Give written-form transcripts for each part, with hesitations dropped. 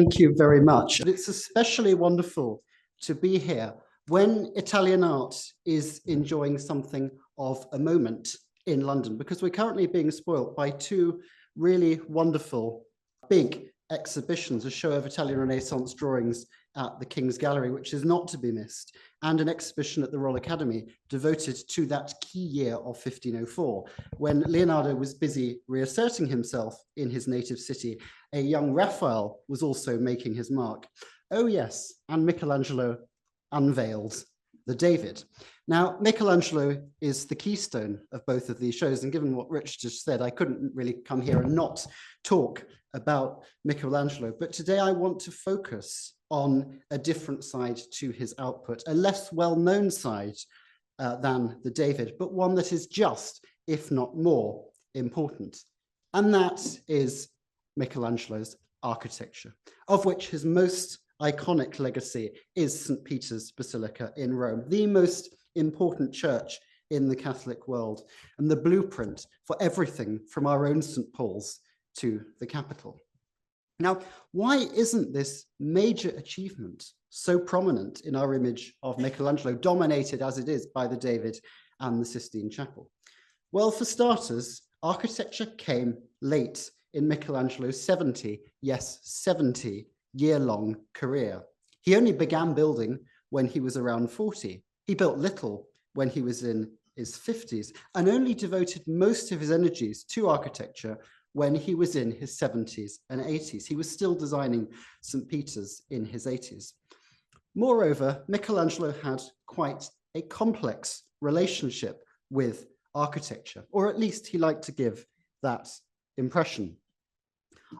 Thank you very much. It's especially wonderful to be here when Italian art is enjoying something of a moment in London, because we're currently being spoilt by two really wonderful big exhibitions, a show of Italian Renaissance drawings at the King's Gallery, which is not to be missed, and an exhibition at the Royal Academy devoted to that key year of 1504, when Leonardo was busy reasserting himself in his native city. A young Raphael was also making his mark. Oh yes, and Michelangelo unveiled the David. Now, Michelangelo is the keystone of both of these shows, and given what Rich just said, I couldn't really come here and not talk about Michelangelo, but today I want to focus on a different side to his output, a less well-known side than the David, but one that is just, if not more, important. And that is Michelangelo's architecture, of which his most iconic legacy is St. Peter's Basilica in Rome, the most important church in the Catholic world, and the blueprint for everything from our own St. Paul's to the capital. Now, why isn't this major achievement so prominent in our image of Michelangelo, dominated as it is by the David and the Sistine Chapel? Well, for starters, architecture came late in Michelangelo's 70-year-long career. He only began building when he was around 40. He built little when he was in his 50s, and only devoted most of his energies to architecture when he was in his 70s and 80s. He was still designing St. Peter's in his 80s. Moreover, Michelangelo had quite a complex relationship with architecture, or at least he liked to give that impression.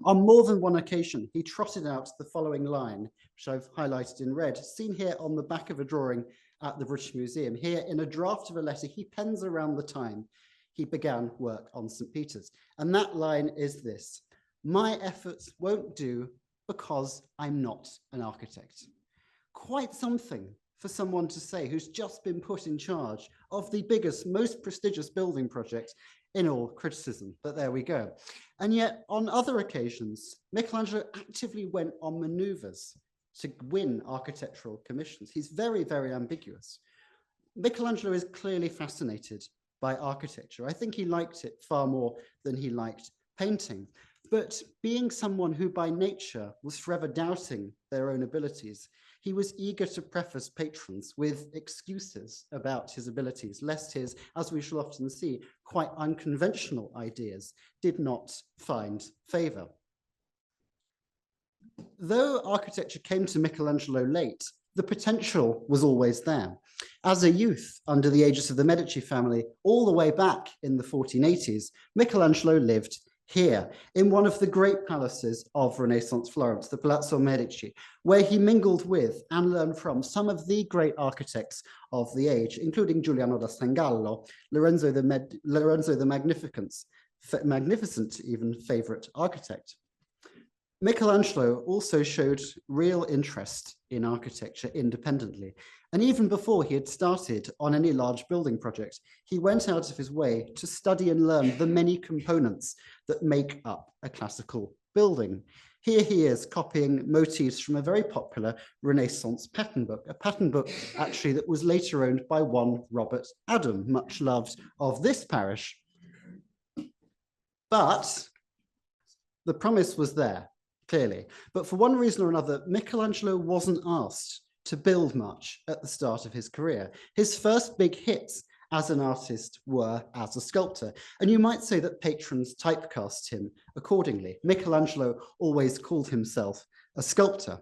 On more than one occasion, he trotted out the following line, which I've highlighted in red, seen here on the back of a drawing at the British Museum. Here, in a draft of a letter he pens around the time he began work on St. Peter's. And that line is this: "My efforts won't do because I'm not an architect." Quite something for someone to say who's just been put in charge of the biggest, most prestigious building project in all criticism, but there we go. And yet, on other occasions, Michelangelo actively went on maneuvers to win architectural commissions. He's very, very ambiguous. Michelangelo is clearly fascinated by architecture. I think he liked it far more than he liked painting. But being someone who by nature was forever doubting their own abilities, he was eager to preface patrons with excuses about his abilities, lest his, as we shall often see, quite unconventional ideas did not find favor. Though architecture came to Michelangelo late, the potential was always there. As a youth, under the aegis of the Medici family, all the way back in the 1480s, Michelangelo lived here in one of the great palaces of Renaissance Florence, the Palazzo Medici, where he mingled with and learned from some of the great architects of the age, including Giuliano da Sangallo, Lorenzo the Magnificent, even favorite architect. Michelangelo also showed real interest in architecture independently. And even before he had started on any large building project, he went out of his way to study and learn the many components that make up a classical building. Here he is copying motifs from a very popular Renaissance pattern book, a pattern book actually that was later owned by one Robert Adam, much loved of this parish. But the promise was there, clearly. But for one reason or another, Michelangelo wasn't asked to build much at the start of his career. His first big hits as an artist were as a sculptor. And you might say that patrons typecast him accordingly. Michelangelo always called himself a sculptor.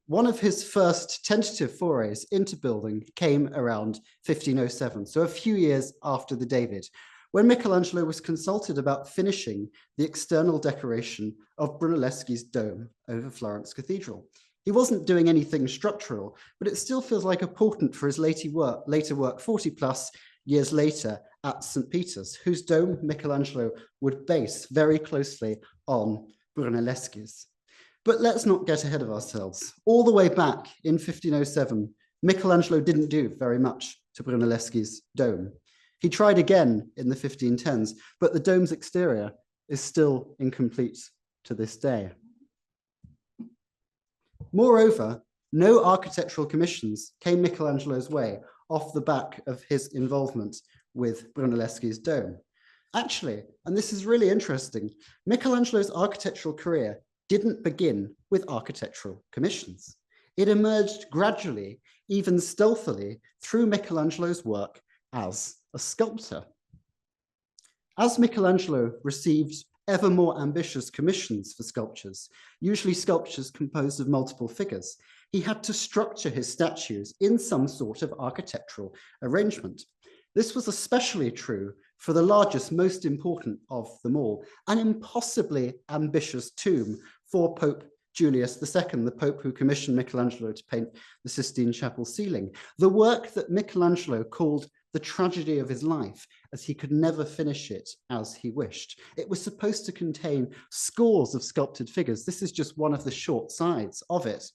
One of his first tentative forays into building came around 1507, so a few years after the David, when Michelangelo was consulted about finishing the external decoration of Brunelleschi's dome over Florence Cathedral. He wasn't doing anything structural, but it still feels like important for his later work 40 plus years later at St. Peter's, whose dome Michelangelo would base very closely on Brunelleschi's. But let's not get ahead of ourselves. All the way back in 1507, Michelangelo didn't do very much to Brunelleschi's dome. He tried again in the 1510s, but the dome's exterior is still incomplete to this day. Moreover, no architectural commissions came Michelangelo's way off the back of his involvement with Brunelleschi's dome. Actually, and this is really interesting, Michelangelo's architectural career didn't begin with architectural commissions. It emerged gradually, even stealthily, through Michelangelo's work as a sculptor. As Michelangelo received ever more ambitious commissions for sculptures, usually sculptures composed of multiple figures, he had to structure his statues in some sort of architectural arrangement. This was especially true for the largest, most important of them all, an impossibly ambitious tomb for Pope Julius II, the Pope who commissioned Michelangelo to paint the Sistine Chapel ceiling. The work that Michelangelo called the tragedy of his life, as he could never finish it as he wished. It was supposed to contain scores of sculpted figures. This is just one of the short sides of it.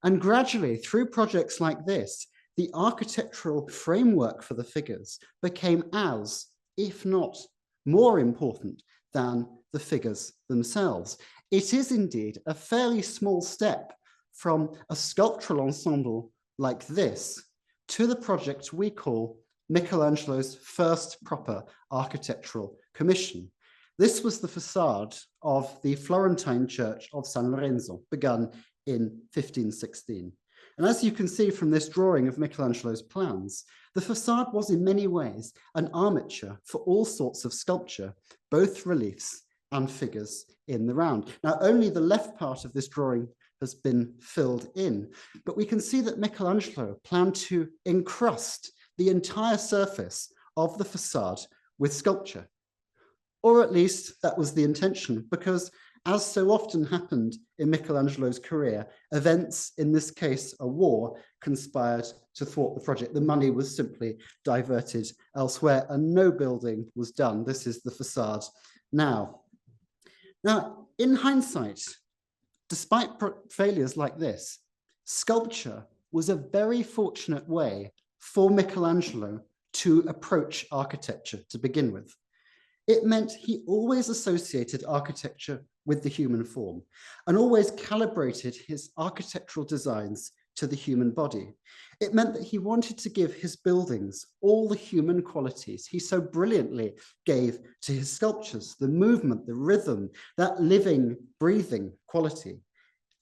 And gradually, through projects like this, the architectural framework for the figures became as, if not more important than the figures themselves. It is indeed a fairly small step from a sculptural ensemble like this to the project we call Michelangelo's first proper architectural commission. This was the facade of the Florentine church of San Lorenzo, begun in 1516. And as you can see from this drawing of Michelangelo's plans, the facade was in many ways an armature for all sorts of sculpture, both reliefs and figures in the round. Now, only the left part of this drawing has been filled in, but we can see that Michelangelo planned to encrust the entire surface of the facade with sculpture. Or at least that was the intention, because as so often happened in Michelangelo's career, events, in this case a war, conspired to thwart the project. The money was simply diverted elsewhere and no building was done. This is the facade now. Now, in hindsight, despite failures like this, sculpture was a very fortunate way for Michelangelo to approach architecture to begin with. It meant he always associated architecture with the human form and always calibrated his architectural designs to the human body. It meant that he wanted to give his buildings all the human qualities he so brilliantly gave to his sculptures, the movement, the rhythm, that living, breathing quality.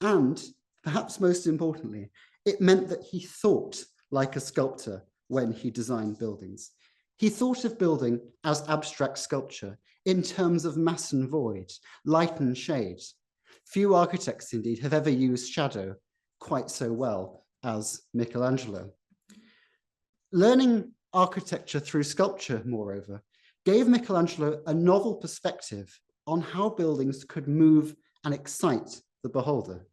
And perhaps most importantly, it meant that he thought like a sculptor when he designed buildings. He thought of building as abstract sculpture in terms of mass and void, light and shade. Few architects, indeed, have ever used shadow quite so well as Michelangelo. Learning architecture through sculpture, moreover, gave Michelangelo a novel perspective on how buildings could move and excite the beholder.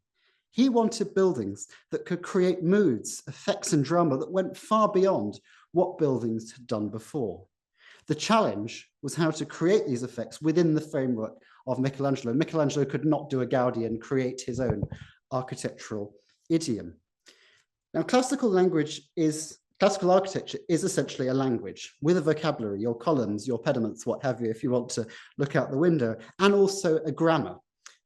He wanted buildings that could create moods, effects, and drama that went far beyond what buildings had done before. The challenge was how to create these effects within the framework of Michelangelo. Michelangelo could not do a Gaudi and create his own architectural idiom. Now, classical architecture is essentially a language with a vocabulary, your columns, your pediments, what have you, if you want to look out the window, and also a grammar,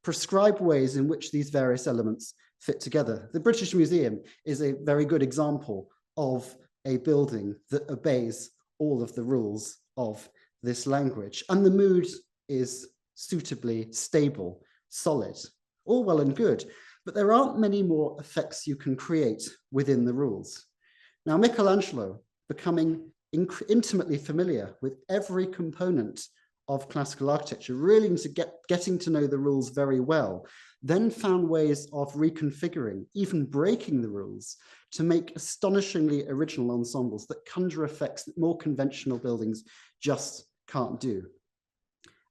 prescribed ways in which these various elements fit together. The British Museum is a very good example of a building that obeys all of the rules of this language. And the mood is suitably stable, solid, all well and good, but there aren't many more effects you can create within the rules. Now, Michelangelo, becoming intimately familiar with every component of classical architecture, really getting to know the rules very well, then found ways of reconfiguring, even breaking the rules, to make astonishingly original ensembles that conjure effects that more conventional buildings just can't do.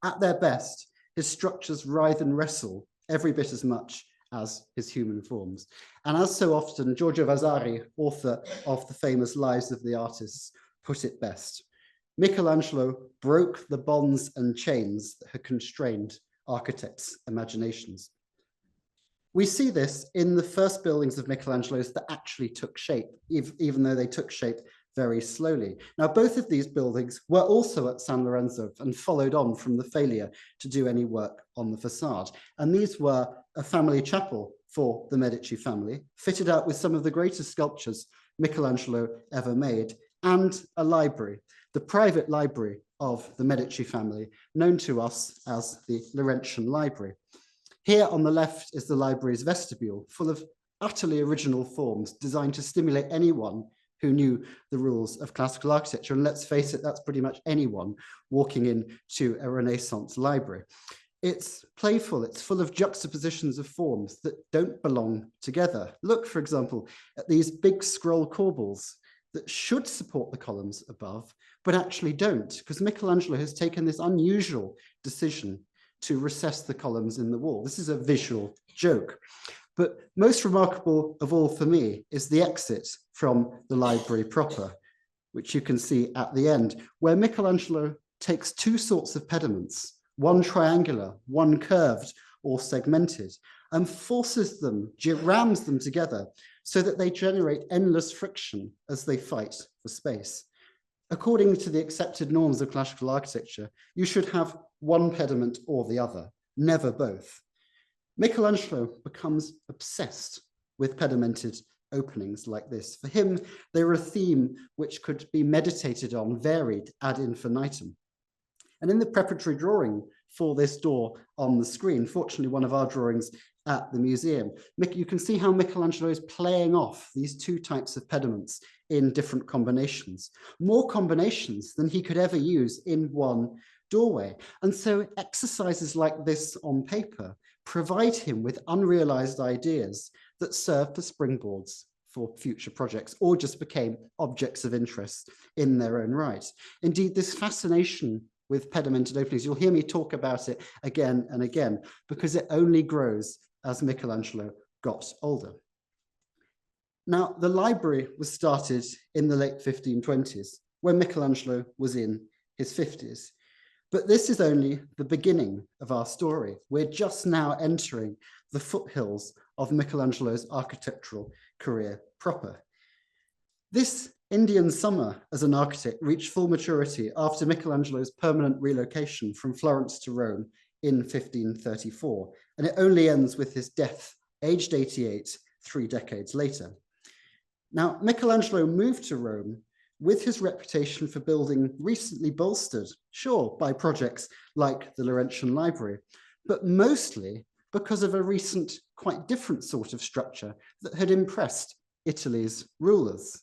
At their best, his structures writhe and wrestle every bit as much as his human forms. And as so often, Giorgio Vasari, author of the famous Lives of the Artists, put it best: Michelangelo broke the bonds and chains that had constrained architects' imaginations. We see this in the first buildings of Michelangelo's that actually took shape, even though they took shape very slowly. Now, both of these buildings were also at San Lorenzo and followed on from the failure to do any work on the facade. And these were a family chapel for the Medici family, fitted out with some of the greatest sculptures Michelangelo ever made, and a library, the private library of the Medici family, known to us as the Laurentian Library. Here on the left is the library's vestibule, full of utterly original forms designed to stimulate anyone who knew the rules of classical architecture. And let's face it, that's pretty much anyone walking into a Renaissance library. It's playful, it's full of juxtapositions of forms that don't belong together. Look, for example, at these big scroll corbels that should support the columns above, but actually don't, because Michelangelo has taken this unusual decision to recess the columns in the wall. This is a visual joke. But most remarkable of all for me is the exit from the library proper, which you can see at the end, where Michelangelo takes two sorts of pediments, one triangular, one curved or segmented, and forces them, rams them together so that they generate endless friction as they fight for space. According to the accepted norms of classical architecture, you should have one pediment or the other, never both. Michelangelo becomes obsessed with pedimented openings like this. For him, they were a theme which could be meditated on, varied ad infinitum. And in the preparatory drawing for this door on the screen, fortunately one of our drawings at the museum, you can see how Michelangelo is playing off these two types of pediments in different combinations, more combinations than he could ever use in one doorway. And so exercises like this on paper provide him with unrealized ideas that serve as springboards for future projects, or just became objects of interest in their own right. Indeed, this fascination with pedimented openings, you'll hear me talk about it again and again, because it only grows as Michelangelo got older. Now, the library was started in the late 1520s, when Michelangelo was in his 50s. But this is only the beginning of our story. We're just now entering the foothills of Michelangelo's architectural career proper. This Indian summer as an architect reached full maturity after Michelangelo's permanent relocation from Florence to Rome in 1534, and it only ends with his death, aged 88, 3 decades later. Now, Michelangelo moved to Rome with his reputation for building recently bolstered, sure, by projects like the Laurentian Library, but mostly because of a recent, quite different sort of structure that had impressed Italy's rulers.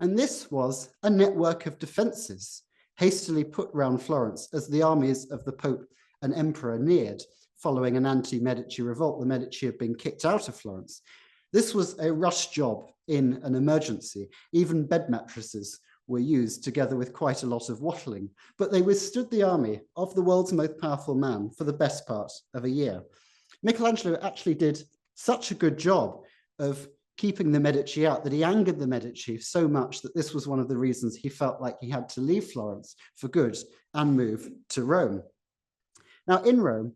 And this was a network of defenses hastily put round Florence as the armies of the Pope and Emperor neared, following an anti-Medici revolt. The Medici had been kicked out of Florence. This was a rush job in an emergency. Even bed mattresses were used together with quite a lot of wattling, but they withstood the army of the world's most powerful man for the best part of a year. Michelangelo actually did such a good job of keeping the Medici out that he angered the Medici so much that this was one of the reasons he felt like he had to leave Florence for good and move to Rome. Now, in Rome,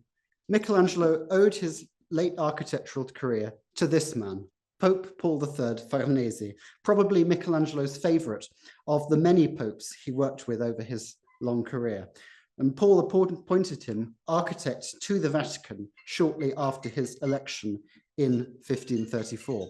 Michelangelo owed his late architectural career to this man, Pope Paul III Farnese, probably Michelangelo's favorite of the many popes he worked with over his long career. And Paul appointed him architect to the Vatican shortly after his election in 1534.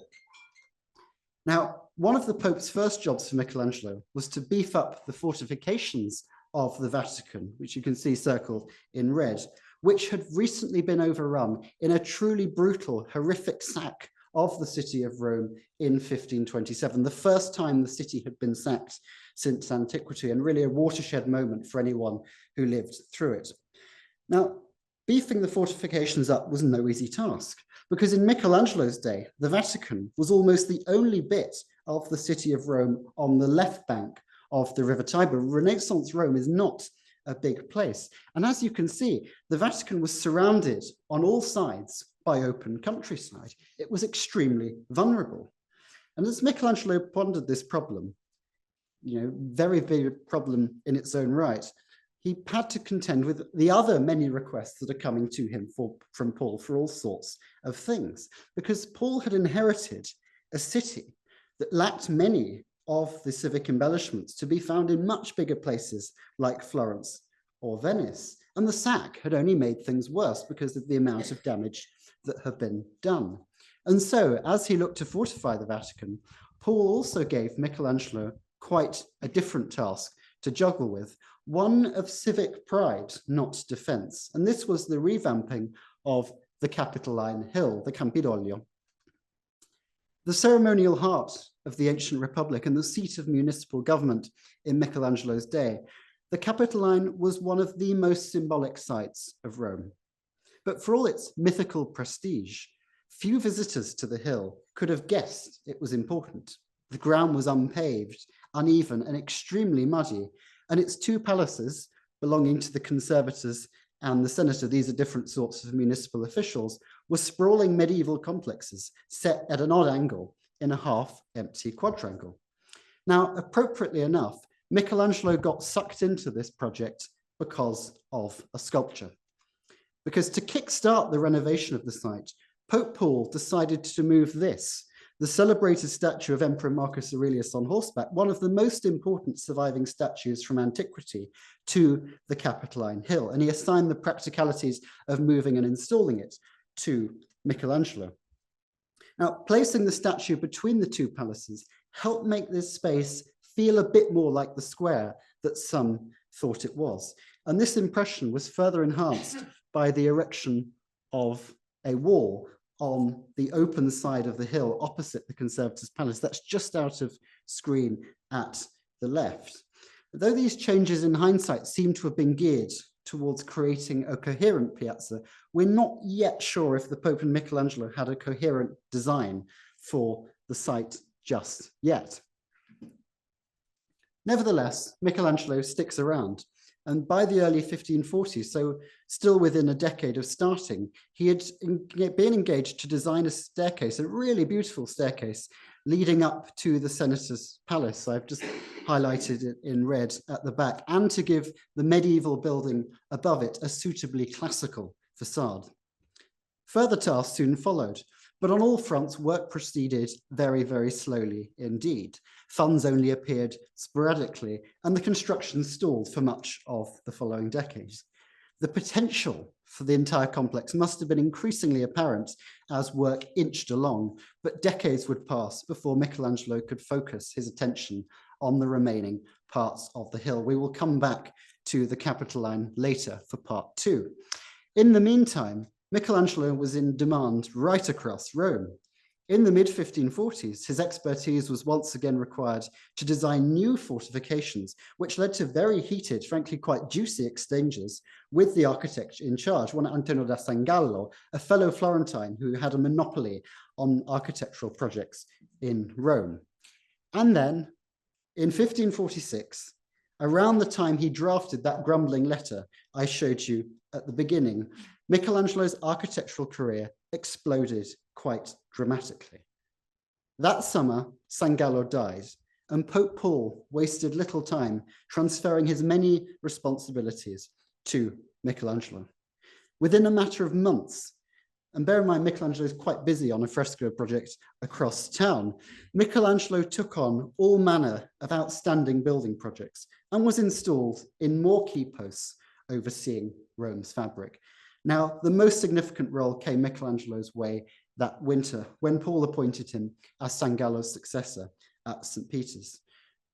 Now, one of the Pope's first jobs for Michelangelo was to beef up the fortifications of the Vatican, which you can see circled in red, which had recently been overrun in a truly brutal, horrific sack of the city of Rome in 1527, the first time the city had been sacked since antiquity, and really a watershed moment for anyone who lived through it. Now, beefing the fortifications up was no easy task, because in Michelangelo's day, the Vatican was almost the only bit of the city of Rome on the left bank of the River Tiber. Renaissance Rome is not a big place. And as you can see, the Vatican was surrounded on all sides by open countryside. It was extremely vulnerable. And as Michelangelo pondered this problem, very big problem in its own right, he had to contend with the other many requests that are coming to him from Paul for all sorts of things, because Paul had inherited a city that lacked many of the civic embellishments to be found in much bigger places like Florence or Venice. And the sack had only made things worse because of the amount of damage that had been done. And so, as he looked to fortify the Vatican, Paul also gave Michelangelo quite a different task to juggle with, one of civic pride, not defense. And this was the revamping of the Capitoline Hill, the Campidoglio. The ceremonial heart of the ancient republic and the seat of municipal government in Michelangelo's day, the Capitoline was one of the most symbolic sites of Rome. But for all its mythical prestige, few visitors to the hill could have guessed it was important. The ground was unpaved, uneven, and extremely muddy, and its two palaces, belonging to the conservators and the senator, these are different sorts of municipal officials, were sprawling medieval complexes set at an odd angle in a half-empty quadrangle. Now, appropriately enough, Michelangelo got sucked into this project because of a sculpture. Because to kickstart the renovation of the site, Pope Paul decided to move this, the celebrated statue of Emperor Marcus Aurelius on horseback, one of the most important surviving statues from antiquity, to the Capitoline Hill. And he assigned the practicalities of moving and installing it to Michelangelo. Now, placing the statue between the two palaces helped make this space feel a bit more like the square that some thought it was. And this impression was further enhanced by the erection of a wall on the open side of the hill opposite the Conservators' palace. That's just out of screen at the left. Though these changes in hindsight seem to have been geared towards creating a coherent piazza, we're not yet sure if the Pope and Michelangelo had a coherent design for the site just yet. Nevertheless, Michelangelo sticks around. And by the early 1540s, so still within a decade of starting, he had been engaged to design a staircase, a really beautiful staircase, leading up to the senator's palace. I've just highlighted it in red at the back, and to give the medieval building above it a suitably classical facade. Further tasks soon followed, but on all fronts, work proceeded very, very slowly indeed. Funds only appeared sporadically, and the construction stalled for much of the following decades. The potential for the entire complex must have been increasingly apparent as work inched along, but decades would pass before Michelangelo could focus his attention on the remaining parts of the hill. We will come back to the Capitoline later for part 2. In the meantime, Michelangelo was in demand right across Rome. In the mid-1540s, his expertise was once again required to design new fortifications, which led to very heated, frankly quite juicy exchanges with the architect in charge, one Antonio da Sangallo, a fellow Florentine who had a monopoly on architectural projects in Rome. And then, in 1546, around the time he drafted that grumbling letter I showed you at the beginning, Michelangelo's architectural career exploded quite dramatically. That summer, Sangallo died, and Pope Paul wasted little time transferring his many responsibilities to Michelangelo. Within a matter of months, and bear in mind Michelangelo is quite busy on a fresco project across town, Michelangelo took on all manner of outstanding building projects and was installed in more key posts overseeing Rome's fabric. Now, the most significant role came Michelangelo's way that winter when Paul appointed him as Sangallo's successor at St. Peter's.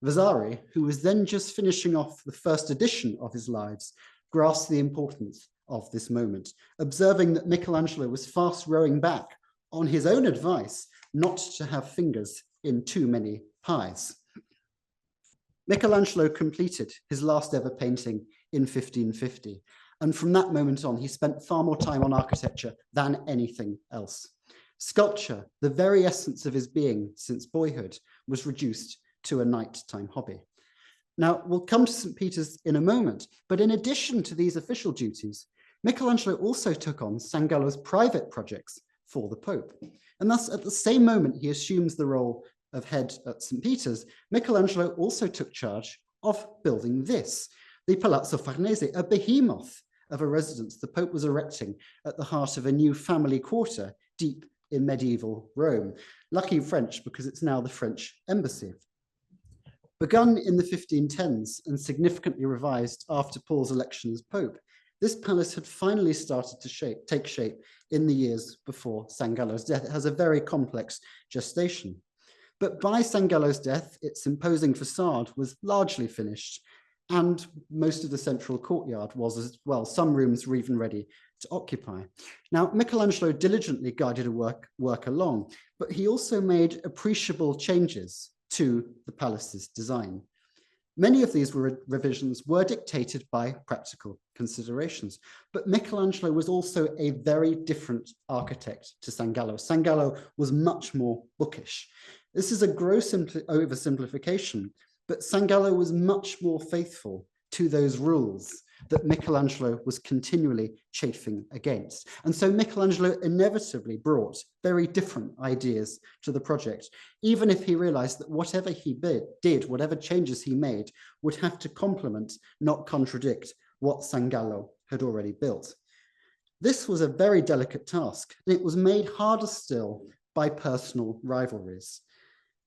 Vasari, who was then just finishing off the first edition of his Lives, grasped the importance of this moment, observing that Michelangelo was fast rowing back on his own advice not to have fingers in too many pies. Michelangelo completed his last ever painting in 1550. And from that moment on, he spent far more time on architecture than anything else. Sculpture, the very essence of his being since boyhood, was reduced to a nighttime hobby. Now, we'll come to St. Peter's in a moment, but in addition to these official duties, Michelangelo also took on Sangallo's private projects for the Pope. And thus, at the same moment he assumes the role of head at St. Peter's, Michelangelo also took charge of building this, the Palazzo Farnese, a behemoth of a residence the Pope was erecting at the heart of a new family quarter deep in medieval Rome. Lucky French, because it's now the French embassy. Begun in the 1510s and significantly revised after Paul's election as Pope, This palace had finally started to take shape in the years before Sangallo's death. It has a very complex gestation. But by Sangallo's death, its imposing facade was largely finished, and most of the central courtyard was as well. Some rooms were even ready to occupy. Now, Michelangelo diligently guided work along, but he also made appreciable changes to the palace's design. Many of these revisions were dictated by practical considerations, but Michelangelo was also a very different architect to Sangallo. Sangallo was much more bookish. This is a gross oversimplification, but Sangallo was much more faithful to those rules that Michelangelo was continually chafing against. And so Michelangelo inevitably brought very different ideas to the project, even if he realized that whatever he did, whatever changes he made, would have to complement, not contradict, what Sangallo had already built. This was a very delicate task, and it was made harder still by personal rivalries.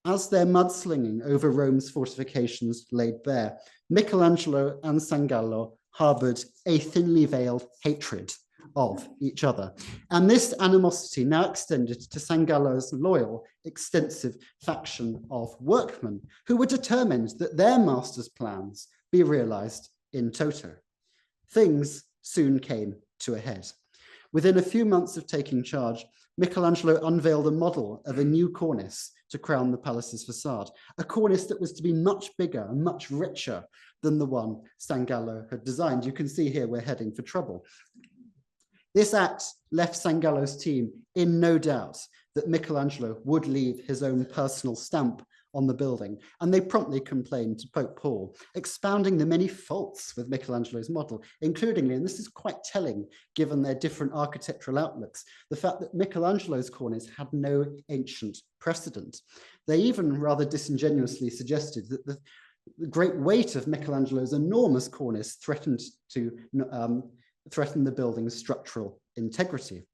As their mudslinging over Rome's fortifications laid bare, Michelangelo and Sangallo harbored a thinly veiled hatred of each other. And this animosity now extended to Sangallo's loyal, extensive faction of workmen who were determined that their master's plans be realized in toto. Things soon came to a head. Within a few months of taking charge, Michelangelo unveiled a model of a new cornice to crown the palace's facade, a cornice that was to be much bigger and much richer than the one Sangallo had designed. You can see here we're heading for trouble. This act left Sangallo's team in no doubt that Michelangelo would leave his own personal stamp on the building, and they promptly complained to Pope Paul, expounding the many faults with Michelangelo's model, including, and this is quite telling given their different architectural outlooks, the fact that Michelangelo's cornice had no ancient precedent. They even rather disingenuously suggested that the great weight of Michelangelo's enormous cornice threatened to threaten the building's structural integrity.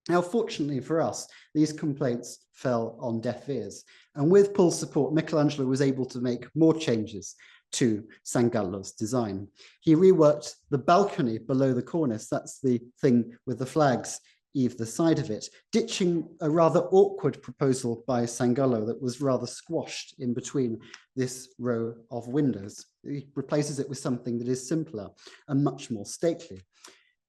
Now, fortunately for us, these complaints fell on deaf ears. And with Paul's support, Michelangelo was able to make more changes to Sangallo's design. He reworked the balcony below the cornice, that's the thing with the flags either side of it, ditching a rather awkward proposal by Sangallo that was rather squashed in between this row of windows. He replaces it with something that is simpler and much more stately.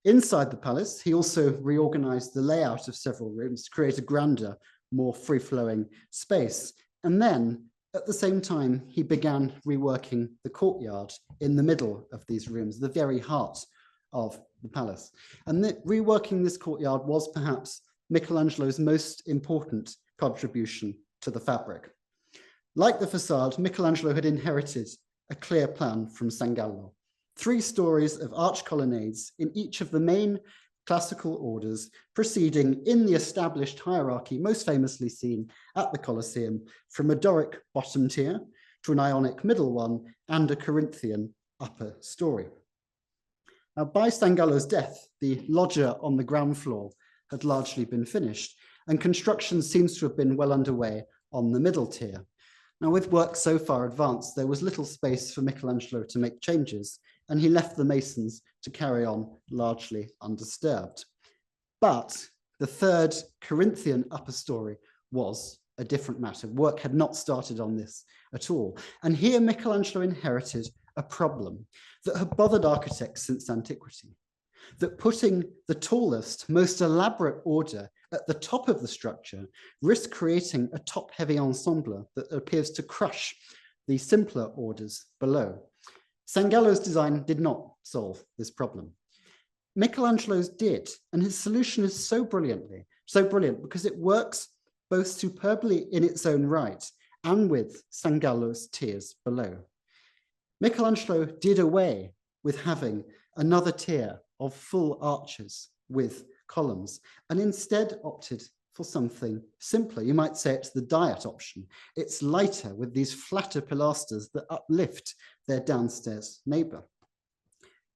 Inside the palace, he also reorganized the layout of several rooms to create a grander, more free-flowing space. And then, at the same time, he began reworking the courtyard in the middle of these rooms, the very heart of the palace. And reworking this courtyard was perhaps Michelangelo's most important contribution to the fabric. Like the facade, Michelangelo had inherited a clear plan from Sangallo. 3 stories of arch colonnades in each of the main classical orders, proceeding in the established hierarchy, most famously seen at the Colosseum, from a Doric bottom tier to an Ionic middle one and a Corinthian upper story. Now, by Sangallo's death, the loggia on the ground floor had largely been finished, and construction seems to have been well underway on the middle tier. Now, with work so far advanced, there was little space for Michelangelo to make changes, and he left the masons to carry on largely undisturbed. But the 3rd Corinthian upper story was a different matter. Work had not started on this at all. And here Michelangelo inherited a problem that had bothered architects since antiquity, that putting the tallest, most elaborate order at the top of the structure risked creating a top-heavy ensemble that appears to crush the simpler orders below. Sangallo's design did not solve this problem. Michelangelo's did, and his solution is so brilliant because it works both superbly in its own right and with Sangallo's tiers below. Michelangelo did away with having another tier of full arches with columns and instead opted for something simpler. You might say it's the diet option. It's lighter with these flatter pilasters that uplift their downstairs neighbor.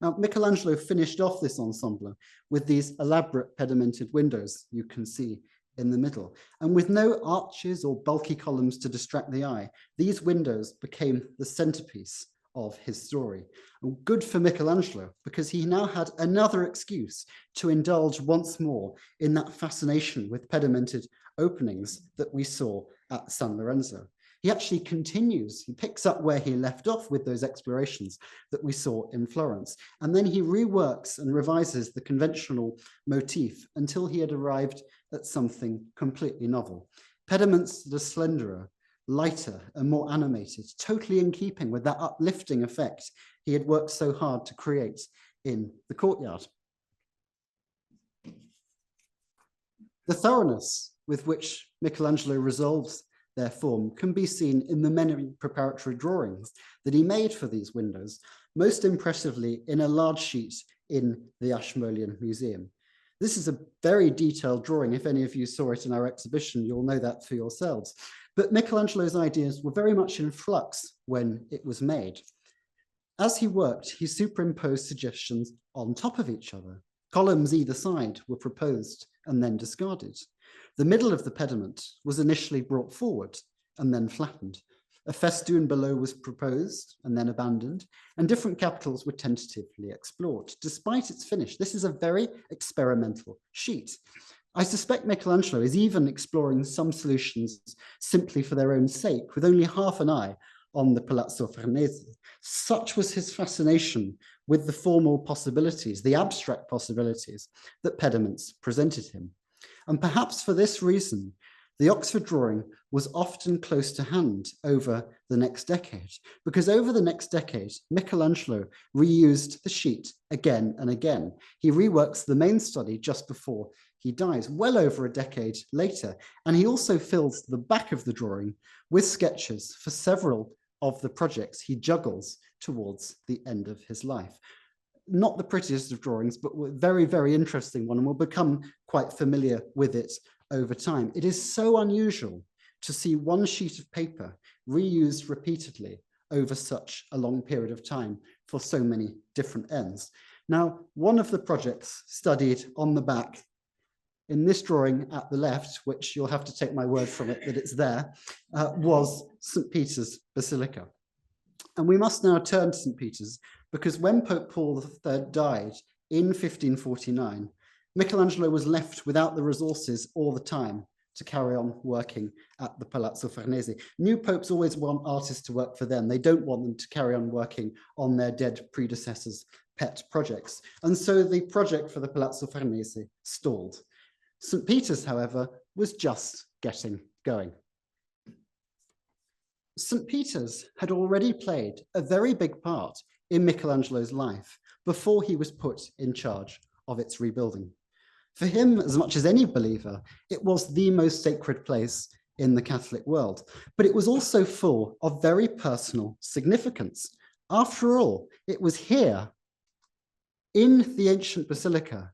Now, Michelangelo finished off this ensemble with these elaborate pedimented windows you can see in the middle. And with no arches or bulky columns to distract the eye, these windows became the centerpiece of his story. And good for Michelangelo, because he now had another excuse to indulge once more in that fascination with pedimented openings that we saw at San Lorenzo. He actually continues, he picks up where he left off with those explorations that we saw in Florence, and then he reworks and revises the conventional motif until he had arrived at something completely novel. Pediments that are slenderer, lighter and more animated, totally in keeping with that uplifting effect he had worked so hard to create in the courtyard. The thoroughness with which Michelangelo resolves their form can be seen in the many preparatory drawings that he made for these windows, most impressively in a large sheet in the Ashmolean Museum. This is a very detailed drawing. If any of you saw it in our exhibition, you'll know that for yourselves. But Michelangelo's ideas were very much in flux when it was made. As he worked, he superimposed suggestions on top of each other. Columns either side were proposed and then discarded. The middle of the pediment was initially brought forward and then flattened. A festoon below was proposed and then abandoned, and different capitals were tentatively explored. Despite its finish, this is a very experimental sheet. I suspect Michelangelo is even exploring some solutions simply for their own sake, with only half an eye on the Palazzo Farnese. Such was his fascination with the formal possibilities, the abstract possibilities that pediments presented him. And perhaps for this reason, the Oxford drawing was often close to hand over the next decade, because over the next decade, Michelangelo reused the sheet again and again. He reworks the main study just before he dies, well over a decade later. And he also fills the back of the drawing with sketches for several of the projects he juggles towards the end of his life. Not the prettiest of drawings, but a very, very interesting one, and we'll become quite familiar with it over time. It is so unusual to see one sheet of paper reused repeatedly over such a long period of time for so many different ends. Now, one of the projects studied on the back in this drawing at the left, which you'll have to take my word from it that it's there, was St. Peter's Basilica. And we must now turn to St. Peter's, because when Pope Paul III died in 1549, Michelangelo was left without the resources or the time to carry on working at the Palazzo Farnese. New popes always want artists to work for them. They don't want them to carry on working on their dead predecessors' pet projects. And so the project for the Palazzo Farnese stalled. St. Peter's, however, was just getting going. St. Peter's had already played a very big part in Michelangelo's life before he was put in charge of its rebuilding. For him, as much as any believer, it was the most sacred place in the Catholic world, but it was also full of very personal significance. After all, it was here in the ancient basilica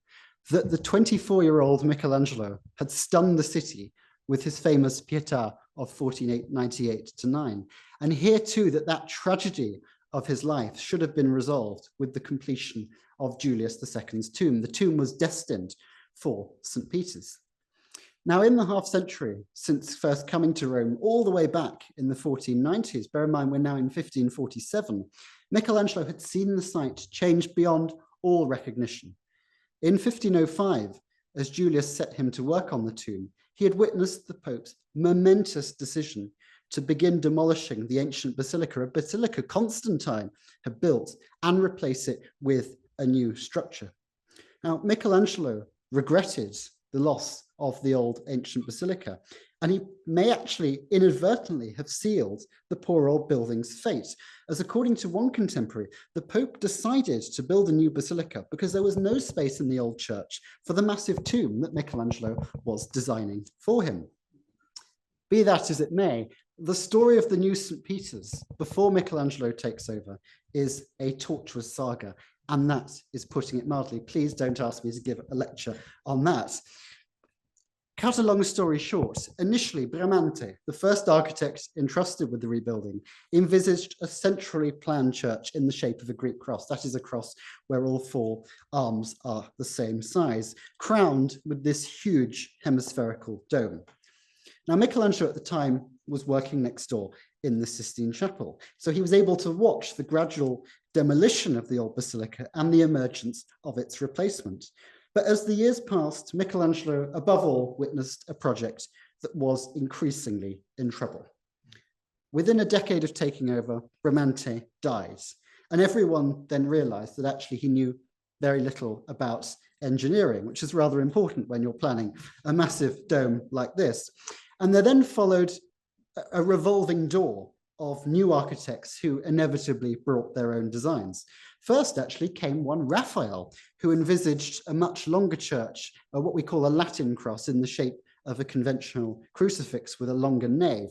that the 24-year-old Michelangelo had stunned the city with his famous Pietà of 1498-9. And here too, that tragedy of his life should have been resolved with the completion of Julius II's tomb. The tomb was destined for St. Peter's. Now, in the half century since first coming to Rome, all the way back in the 1490s, bear in mind we're now in 1547, Michelangelo had seen the site change beyond all recognition. In 1505, as Julius set him to work on the tomb, he had witnessed the Pope's momentous decision to begin demolishing the ancient basilica, a basilica Constantine had built, and replace it with a new structure. Now, Michelangelo regretted the loss of the old ancient basilica, and he may actually inadvertently have sealed the poor old building's fate, as according to one contemporary, the Pope decided to build a new basilica because there was no space in the old church for the massive tomb that Michelangelo was designing for him. Be that as it may, the story of the new St. Peter's before Michelangelo takes over is a tortuous saga, and that is putting it mildly. Please don't ask me to give a lecture on that. Cut a long story short, initially Bramante, the first architect entrusted with the rebuilding, envisaged a centrally planned church in the shape of a Greek cross. That is a cross where all four arms are the same size, crowned with this huge hemispherical dome. Now, Michelangelo at the time was working next door in the Sistine Chapel. So he was able to watch the gradual demolition of the old basilica and the emergence of its replacement. But as the years passed, Michelangelo, above all, witnessed a project that was increasingly in trouble. Within a decade of taking over, Bramante dies. And everyone then realized that actually he knew very little about engineering, which is rather important when you're planning a massive dome like this. And there then followed a revolving door of new architects who inevitably brought their own designs. First, actually, came one Raphael, who envisaged a much longer church, what we call a Latin cross, in the shape of a conventional crucifix with a longer nave.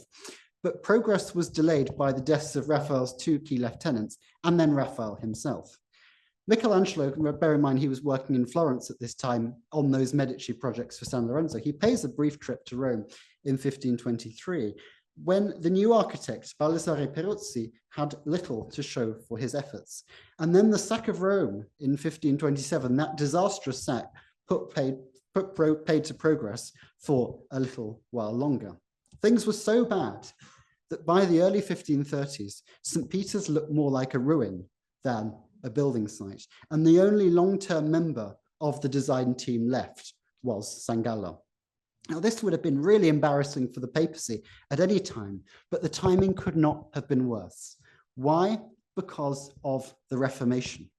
But progress was delayed by the deaths of Raphael's two key lieutenants, and then Raphael himself. Michelangelo, bear in mind he was working in Florence at this time on those Medici projects for San Lorenzo. He pays a brief trip to Rome in 1523, when the new architect, Baldassare Peruzzi, had little to show for his efforts. And then the sack of Rome in 1527, that disastrous sack, paid to progress for a little while longer. Things were so bad that by the early 1530s, St. Peter's looked more like a ruin than a building site. And the only long-term member of the design team left was Sangallo. Now, this would have been really embarrassing for the papacy at any time, but the timing could not have been worse. Why? Because of the Reformation.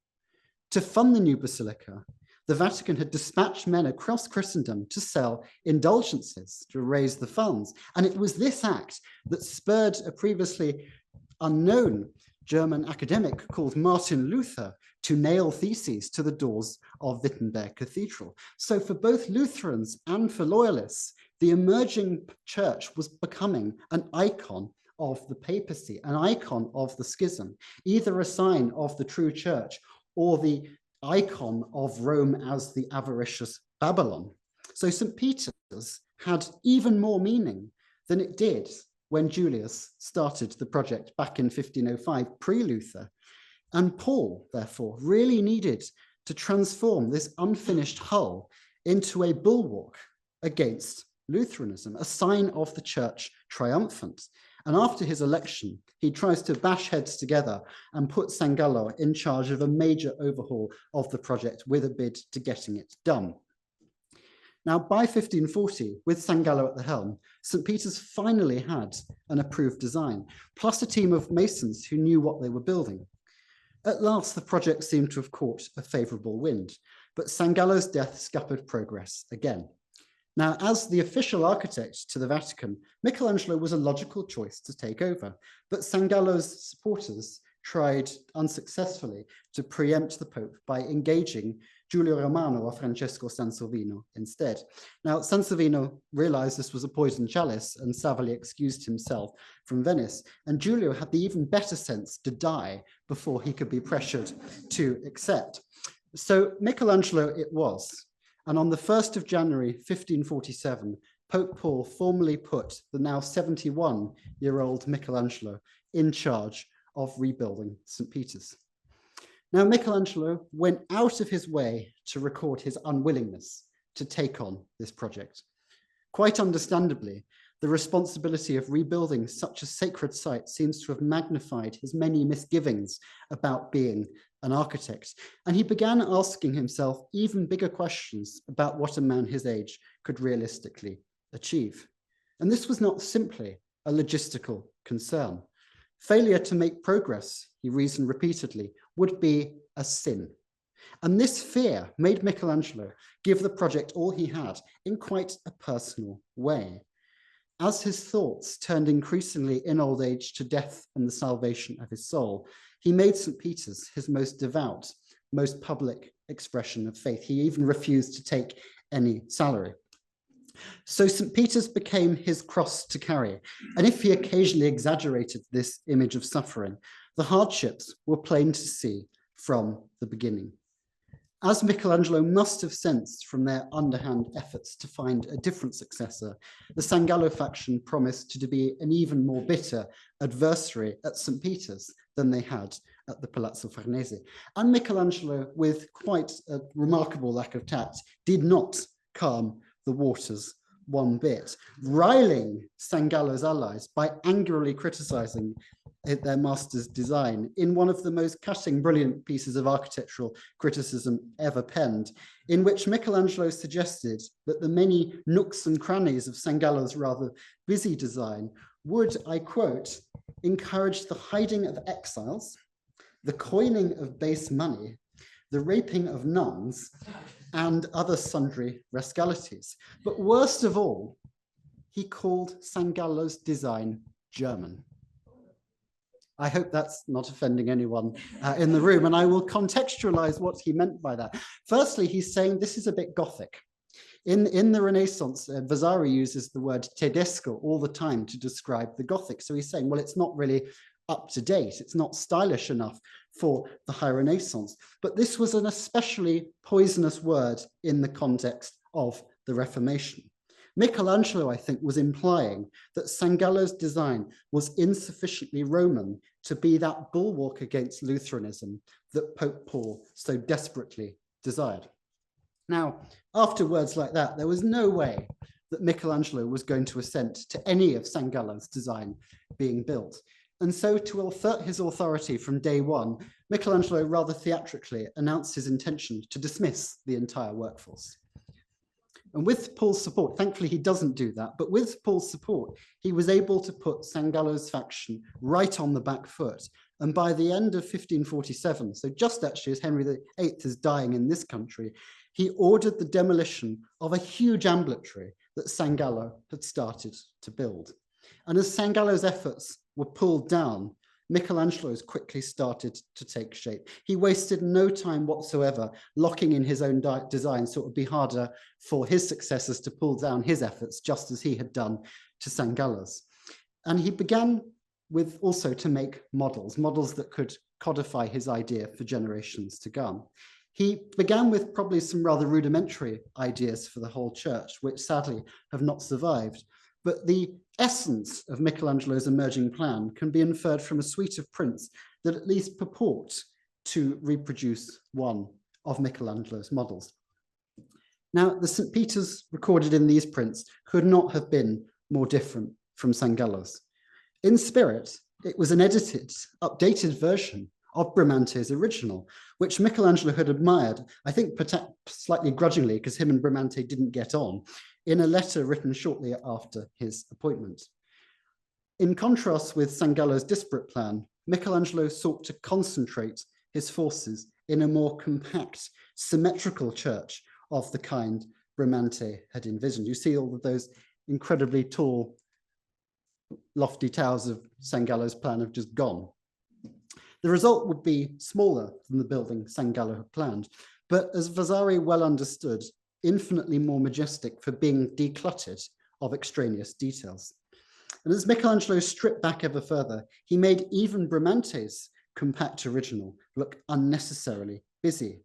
To fund the new basilica, the Vatican had dispatched men across Christendom to sell indulgences to raise the funds. And it was this act that spurred a previously unknown German academic called Martin Luther to nail theses to the doors of Wittenberg Cathedral. So for both Lutherans and for loyalists, the emerging church was becoming an icon of the papacy, an icon of the schism, either a sign of the true church or the icon of Rome as the avaricious Babylon. So St. Peter's had even more meaning than it did when Julius started the project back in 1505, pre-Luther. And Paul, therefore, really needed to transform this unfinished hull into a bulwark against Lutheranism, a sign of the church triumphant. And after his election, he tries to bash heads together and put Sangallo in charge of a major overhaul of the project with a bid to getting it done. Now, by 1540, with Sangallo at the helm, St. Peter's finally had an approved design, plus a team of masons who knew what they were building. At last, the project seemed to have caught a favorable wind, but Sangallo's death scuppered progress again. Now, as the official architect to the Vatican, Michelangelo was a logical choice to take over, but Sangallo's supporters tried unsuccessfully to preempt the Pope by engaging Giulio Romano or Francesco Sansovino instead. Now, Sansovino realized this was a poisoned chalice and savagely excused himself from Venice, and Giulio had the even better sense to die before he could be pressured to accept. So Michelangelo it was. And on the 1st of January, 1547, Pope Paul formally put the now 71-year-old Michelangelo in charge of rebuilding St. Peter's. Now, Michelangelo went out of his way to record his unwillingness to take on this project. Quite understandably, the responsibility of rebuilding such a sacred site seems to have magnified his many misgivings about being an architect, and he began asking himself even bigger questions about what a man his age could realistically achieve. And this was not simply a logistical concern. Failure to make progress, he reasoned repeatedly, would be a sin. And this fear made Michelangelo give the project all he had in quite a personal way. As his thoughts turned increasingly in old age to death and the salvation of his soul, he made St. Peter's his most devout, most public expression of faith. He even refused to take any salary. So St. Peter's became his cross to carry. And if he occasionally exaggerated this image of suffering, the hardships were plain to see from the beginning. As Michelangelo must have sensed from their underhand efforts to find a different successor, the Sangallo faction promised to be an even more bitter adversary at St. Peter's than they had at the Palazzo Farnese. And Michelangelo, with quite a remarkable lack of tact, did not calm the waters one bit, riling Sangallo's allies by angrily criticizing their master's design in one of the most cutting, brilliant pieces of architectural criticism ever penned, in which Michelangelo suggested that the many nooks and crannies of Sangallo's rather busy design would, I quote, encourage the hiding of exiles, the coining of base money, the raping of nuns, and other sundry rascalities. But worst of all, he called Sangallo's design German. I hope that's not offending anyone in the room, and I will contextualize what he meant by that. Firstly, he's saying this is a bit Gothic. In the Renaissance, Vasari uses the word Tedesco all the time to describe the Gothic. So he's saying, well, it's not really up to date. It's not stylish enough for the High Renaissance. But this was an especially poisonous word in the context of the Reformation. Michelangelo, I think, was implying that Sangallo's design was insufficiently Roman to be that bulwark against Lutheranism that Pope Paul so desperately desired. Now, after words like that, there was no way that Michelangelo was going to assent to any of Sangallo's design being built. And so to assert his authority from day one, Michelangelo rather theatrically announced his intention to dismiss the entire workforce. And with Paul's support, thankfully he doesn't do that, but with Paul's support, he was able to put Sangallo's faction right on the back foot. And by the end of 1547, so just actually as Henry VIII is dying in this country, he ordered the demolition of a huge ambulatory that Sangallo had started to build. And as Sangallo's efforts were pulled down, Michelangelo's quickly started to take shape. He wasted no time whatsoever locking in his own design, so it would be harder for his successors to pull down his efforts, just as he had done to Sangallo's. And he began with also to make models that could codify his idea for generations to come. He began with probably some rather rudimentary ideas for the whole church, which sadly have not survived. But the essence of Michelangelo's emerging plan can be inferred from a suite of prints that at least purport to reproduce one of Michelangelo's models. Now, the St. Peter's recorded in these prints could not have been more different from Sangallo's. In spirit, it was an edited, updated version of Bramante's original, which Michelangelo had admired, I think slightly grudgingly, because him and Bramante didn't get on, in a letter written shortly after his appointment. In contrast with Sangallo's disparate plan, Michelangelo sought to concentrate his forces in a more compact, symmetrical church of the kind Bramante had envisioned. You see all of those incredibly tall, lofty towers of Sangallo's plan have just gone. The result would be smaller than the building Sangallo had planned, but as Vasari well understood, infinitely more majestic for being decluttered of extraneous details. And as Michelangelo stripped back ever further, he made even Bramante's compact original look unnecessarily busy.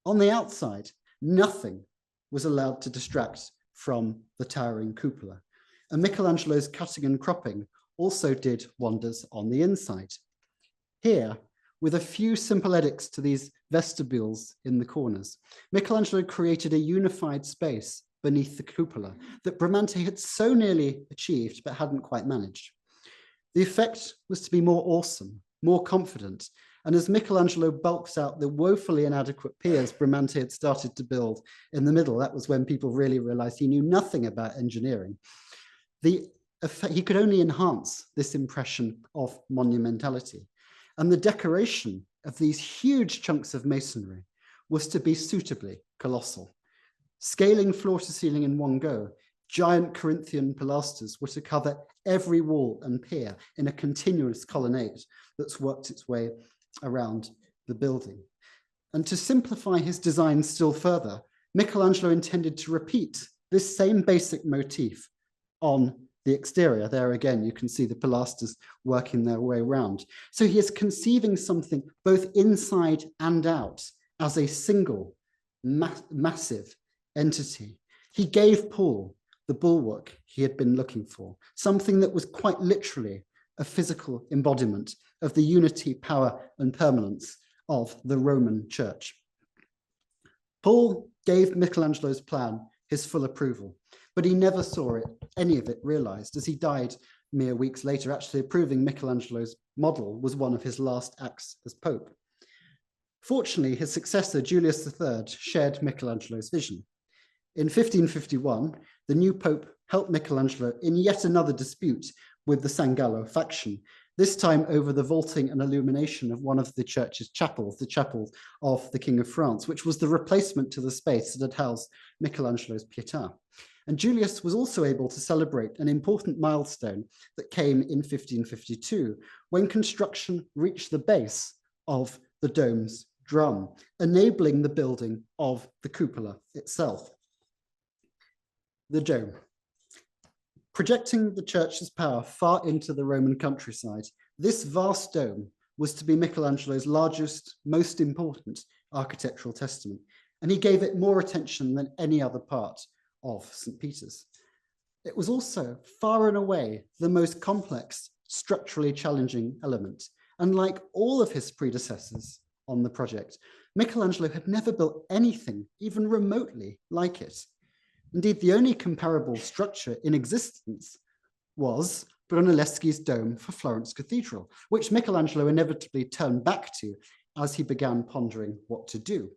On the outside, nothing was allowed to distract from the towering cupola. And Michelangelo's cutting and cropping also did wonders on the inside. Here, with a few simple edits to these vestibules in the corners, Michelangelo created a unified space beneath the cupola that Bramante had so nearly achieved but hadn't quite managed. The effect was to be more awesome, more confident, and as Michelangelo bulks out the woefully inadequate piers Bramante had started to build in the middle, that was when people really realized he knew nothing about engineering. He could only enhance this impression of monumentality. And the decoration of these huge chunks of masonry was to be suitably colossal. Scaling floor to ceiling in one go, giant Corinthian pilasters were to cover every wall and pier in a continuous colonnade that's worked its way around the building. And to simplify his design still further, Michelangelo intended to repeat this same basic motif on the exterior. There again, you can see the pilasters working their way around. So he is conceiving something both inside and out as a single massive entity. He gave Paul the bulwark he had been looking for, something that was quite literally a physical embodiment of the unity, power, and permanence of the Roman Church. Paul gave Michelangelo's plan his full approval, but he never saw any of it realized, as he died mere weeks later, actually approving Michelangelo's model was one of his last acts as Pope. Fortunately, his successor, Julius III, shared Michelangelo's vision. In 1551, the new Pope helped Michelangelo in yet another dispute with the San Gallo faction, this time over the vaulting and illumination of one of the church's chapels, the chapel of the King of France, which was the replacement to the space that had housed Michelangelo's Pietà. And Julius was also able to celebrate an important milestone that came in 1552, when construction reached the base of the dome's drum, enabling the building of the cupola itself. The dome. Projecting the church's power far into the Roman countryside, this vast dome was to be Michelangelo's largest, most important architectural testament, and he gave it more attention than any other part of St. Peter's. It was also far and away the most complex, structurally challenging element, and like all of his predecessors on the project, Michelangelo had never built anything even remotely like it. Indeed, the only comparable structure in existence was Brunelleschi's dome for Florence Cathedral, which Michelangelo inevitably turned back to as he began pondering what to do.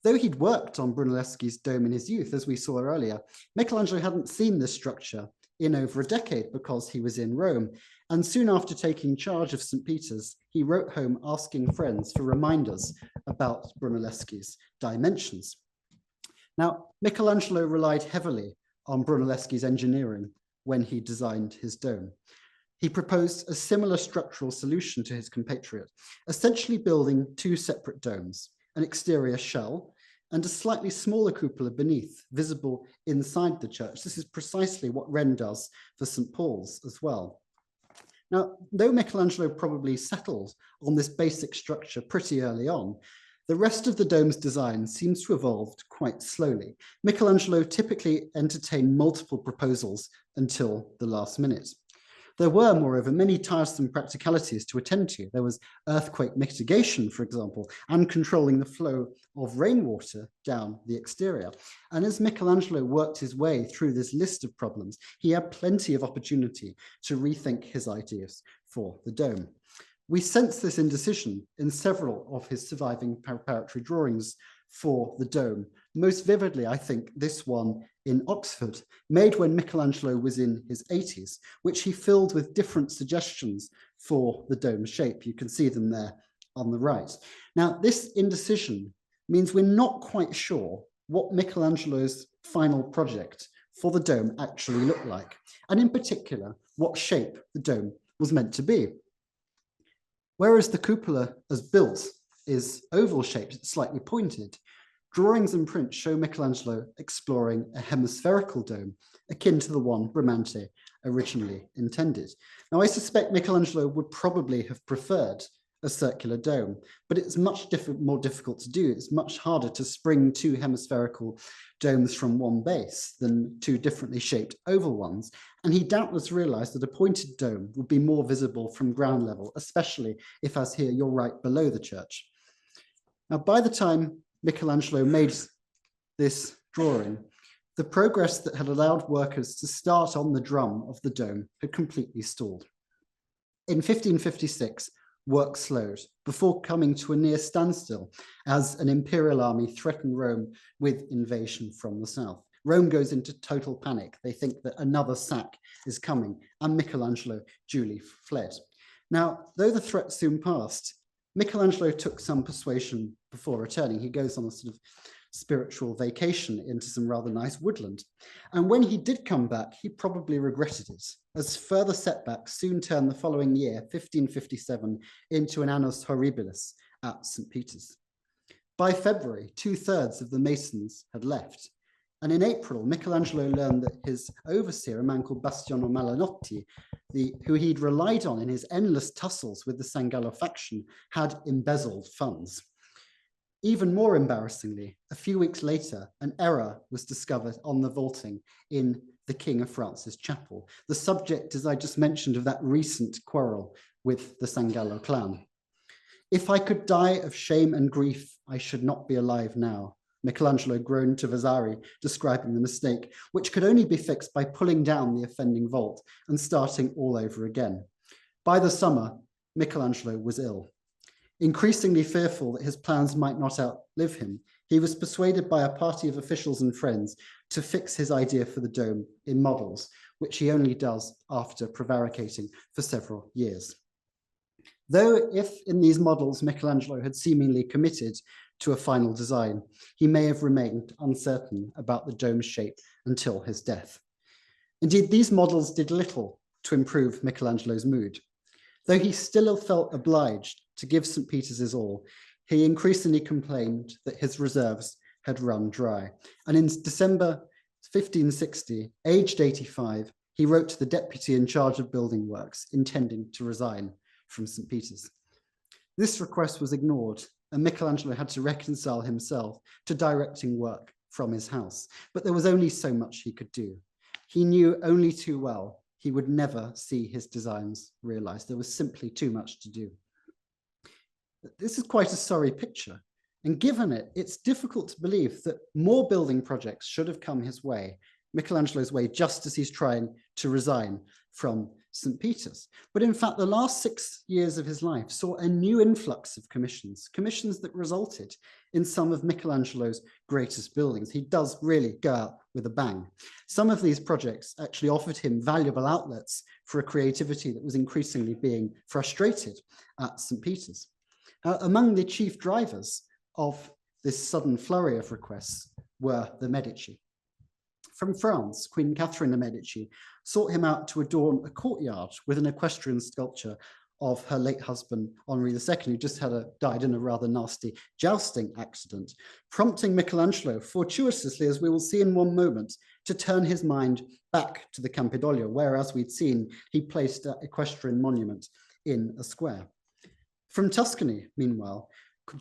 Though he'd worked on Brunelleschi's dome in his youth, as we saw earlier, Michelangelo hadn't seen this structure in over a decade because he was in Rome. And soon after taking charge of St. Peter's, he wrote home asking friends for reminders about Brunelleschi's dimensions. Now, Michelangelo relied heavily on Brunelleschi's engineering when he designed his dome. He proposed a similar structural solution to his compatriot, essentially building two separate domes, an exterior shell and a slightly smaller cupola beneath, visible inside the church. This is precisely what Wren does for St. Paul's as well. Now, though Michelangelo probably settled on this basic structure pretty early on, the rest of the dome's design seems to have evolved quite slowly. Michelangelo typically entertained multiple proposals until the last minute. There were, moreover, many tiresome practicalities to attend to. There was earthquake mitigation, for example, and controlling the flow of rainwater down the exterior. And as Michelangelo worked his way through this list of problems, he had plenty of opportunity to rethink his ideas for the dome. We sense this indecision in several of his surviving preparatory drawings for the dome. Most vividly, I think, this one in Oxford, made when Michelangelo was in his 80s, which he filled with different suggestions for the dome shape. You can see them there on the right. Now, this indecision means we're not quite sure what Michelangelo's final project for the dome actually looked like, and in particular, what shape the dome was meant to be. Whereas the cupola as built is oval shaped, slightly pointed, drawings and prints show Michelangelo exploring a hemispherical dome akin to the one Bramante originally intended. Now, I suspect Michelangelo would probably have preferred a circular dome, but it's much more difficult to do. It's much harder to spring two hemispherical domes from one base than two differently shaped oval ones. And he doubtless realized that a pointed dome would be more visible from ground level, especially if, as here, you're right below the church. Now, by the time Michelangelo made this drawing, the progress that had allowed workers to start on the drum of the dome had completely stalled. In 1556, work slowed before coming to a near standstill as an imperial army threatened Rome with invasion from the south. Rome goes into total panic. They think that another sack is coming, and Michelangelo duly fled. Now, though the threat soon passed, Michelangelo took some persuasion before returning. He goes on a sort of spiritual vacation into some rather nice woodland. And when he did come back, he probably regretted it, as further setbacks soon turned the following year, 1557, into an annus horribilis at St. Peter's. By February, 2/3 of the masons had left. And in April, Michelangelo learned that his overseer, a man called Bastiano Malanotti, who he'd relied on in his endless tussles with the San Gallo faction, had embezzled funds. Even more embarrassingly, a few weeks later, an error was discovered on the vaulting in the King of France's chapel, the subject, as I just mentioned, of that recent quarrel with the San Gallo clan. If I could die of shame and grief, I should not be alive now. Michelangelo groaned to Vasari, describing the mistake, which could only be fixed by pulling down the offending vault and starting all over again. By the summer, Michelangelo was ill. Increasingly fearful that his plans might not outlive him, he was persuaded by a party of officials and friends to fix his idea for the dome in models, which he only does after prevaricating for several years. Though if in these models Michelangelo had seemingly committed to a final design, he may have remained uncertain about the dome's shape until his death. Indeed, these models did little to improve Michelangelo's mood. Though he still felt obliged to give St. Peter's his all, he increasingly complained that his reserves had run dry. And in December 1560, aged 85, he wrote to the deputy in charge of building works, intending to resign from St. Peter's. This request was ignored, and Michelangelo had to reconcile himself to directing work from his house. But there was only so much he could do. He knew only too well he would never see his designs realized. There was simply too much to do. This is quite a sorry picture. And given it, it's difficult to believe that more building projects should have come his way, Michelangelo's way, just as he's trying to resign from St. Peter's. But in fact, the last 6 years of his life saw a new influx of commissions that resulted in some of Michelangelo's greatest buildings. He does really go out with a bang. Some of these projects actually offered him valuable outlets for a creativity that was increasingly being frustrated at St. Peter's. Among the chief drivers of this sudden flurry of requests were the Medici. From France, Queen Catherine de' Medici sought him out to adorn a courtyard with an equestrian sculpture of her late husband, Henri II, who just died in a rather nasty jousting accident, prompting Michelangelo, fortuitously, as we will see in one moment, to turn his mind back to the Campidoglio, where, as we'd seen, he placed an equestrian monument in a square. From Tuscany, meanwhile,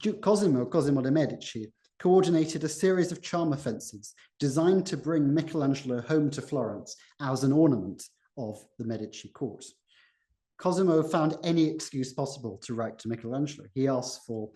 Duke Cosimo de' Medici coordinated a series of charm offensives designed to bring Michelangelo home to Florence as an ornament of the Medici court. Cosimo found any excuse possible to write to Michelangelo. He asked for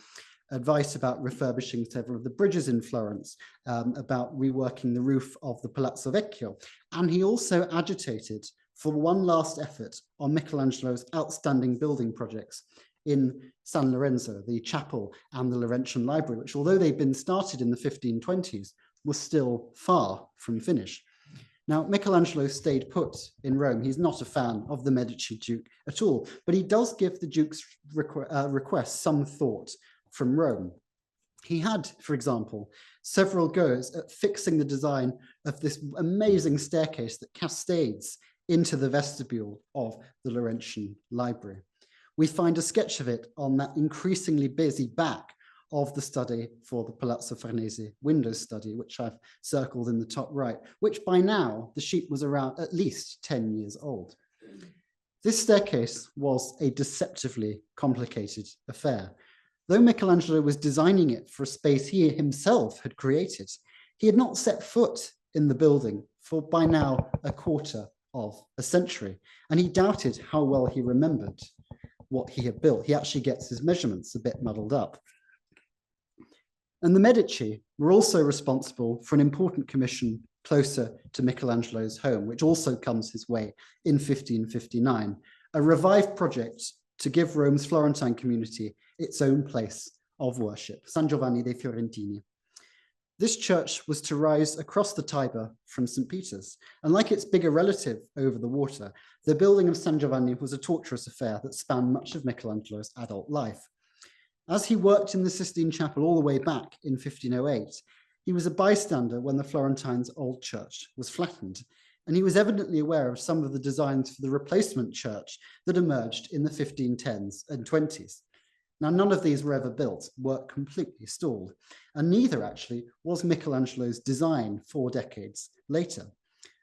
advice about refurbishing several of the bridges in Florence, about reworking the roof of the Palazzo Vecchio, and he also agitated for one last effort on Michelangelo's outstanding building projects in San Lorenzo, the chapel and the Laurentian library, which, although they'd been started in the 1520s, was still far from finish. Now, Michelangelo stayed put in Rome. He's not a fan of the Medici Duke at all, but he does give the Duke's request some thought from Rome. He had, for example, several goes at fixing the design of this amazing staircase that cascades into the vestibule of the Laurentian library. We find a sketch of it on that increasingly busy back of the study for the Palazzo Farnese window study, which I've circled in the top right, which by now the sheet was around at least 10 years old. This staircase was a deceptively complicated affair. Though Michelangelo was designing it for a space he himself had created, he had not set foot in the building for by now a quarter of a century, and he doubted how well he remembered what he had built. He actually gets his measurements a bit muddled up. And the Medici were also responsible for an important commission closer to Michelangelo's home, which also comes his way in 1559, a revived project to give Rome's Florentine community its own place of worship, San Giovanni dei Fiorentini. This church was to rise across the Tiber from St. Peter's, and like its bigger relative over the water, the building of San Giovanni was a tortuous affair that spanned much of Michelangelo's adult life. As he worked in the Sistine Chapel all the way back in 1508, he was a bystander when the Florentines' old church was flattened, and he was evidently aware of some of the designs for the replacement church that emerged in the 1510s and 20s. Now, none of these were ever built, work completely stalled, and neither actually was Michelangelo's design 4 decades later.